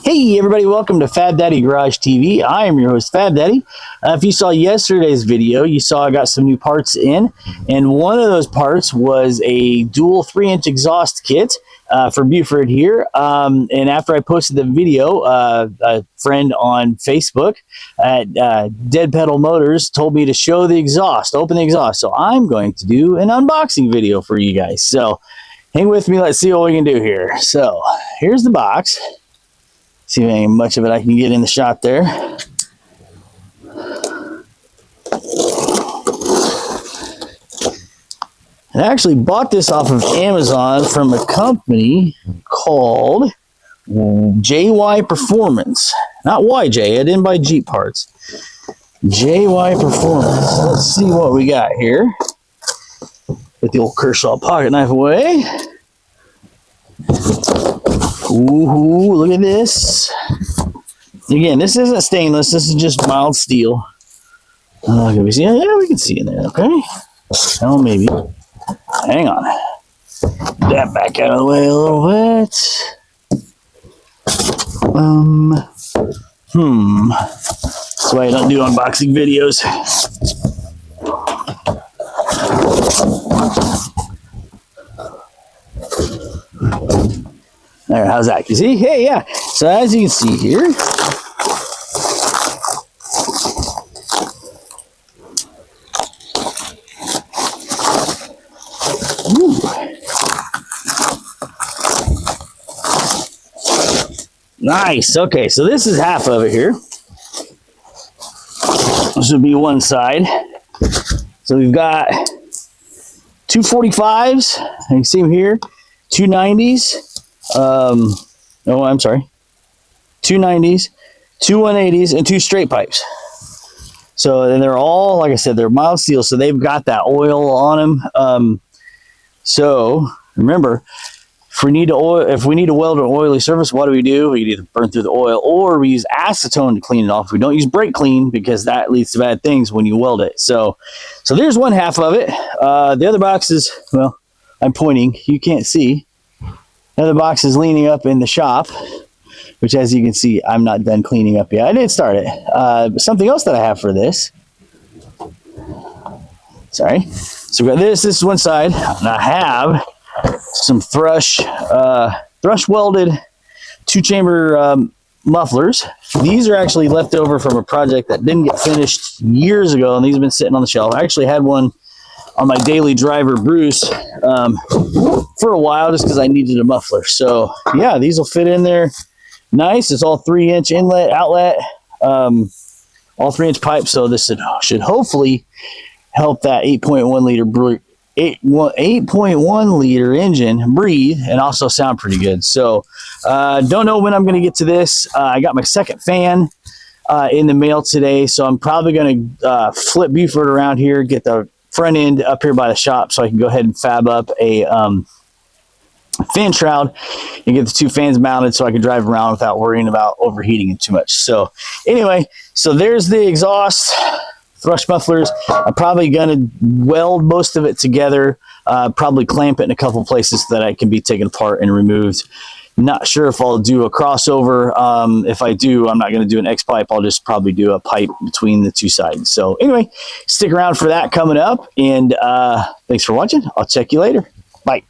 Hey everybody, welcome to Fab Daddy Garage TV. I am your host, Fab Daddy. If you saw yesterday's video, you saw I got some new parts in, and one of those parts was a dual 3-inch exhaust kit for Buford here. And after I posted the video, a friend on Facebook at Dead Pedal Motors told me to show the exhaust, open the exhaust. So I'm going to do an unboxing video for you guys. So hang with me, let's see what we can do here. So here's the box. See if any much of it I can get in the shot there. I actually bought this off of Amazon from a company called JY Performance. Not YJ, I didn't buy Jeep parts. JY Performance. Let's see what we got here. Put the old Kershaw pocket knife away. Ooh, look at this. Again, this isn't stainless. This is just mild steel. Can we see? Yeah, we can see in there. Okay. Oh, maybe. Hang on. That back out of the way a little bit. That's why I don't do unboxing videos. There, how's that? You see? Hey, yeah. So as you can see here, nice. Okay, so this is half of it here. This would be one side. So we've got 245s. You can see them here. 290s. I'm sorry. 290s, 2 180s, and 2 straight pipes. So and they're all, like I said, they're mild steel, so they've got that oil on them. So remember, if we need to weld an oily surface, what do? We can either burn through the oil, or we use acetone to clean it off. We don't use brake clean because that leads to bad things when you weld it. So there's one half of it. The other box is, well, I'm pointing. You can't see. The other box is leaning up in the shop, which, as you can see, I'm not done cleaning up yet. I didn't start it. Something else that I have for this. Sorry. So we got this. This is one side, and I have some thrush welded 2-chamber mufflers. These are actually left over from a project that didn't get finished years ago, and these have been sitting on the shelf. I actually had one on my daily driver, Bruce, for a while, just because I needed a muffler. So yeah, these will fit in there nice. It's all 3-inch inlet, outlet, all 3-inch pipes. So this should hopefully help that 8.1 liter engine breathe and also sound pretty good. So don't know when I'm going to get to this. I got my second fan in the mail today, so I'm probably going to flip Buford around here, get the front end up here by the shop so I can go ahead and fab up a fan shroud and get the 2 fans mounted so I can drive around without worrying about overheating it too much. So anyway, so there's the exhaust thrush mufflers. I'm probably going to weld most of it together, probably clamp it in a couple places so that it can be taken apart and removed. Not sure if I'll do a crossover. If I do, I'm not going to do an X pipe. I'll just probably do a pipe between the 2 sides. So anyway, stick around for that coming up. And thanks for watching. I'll check you later. Bye.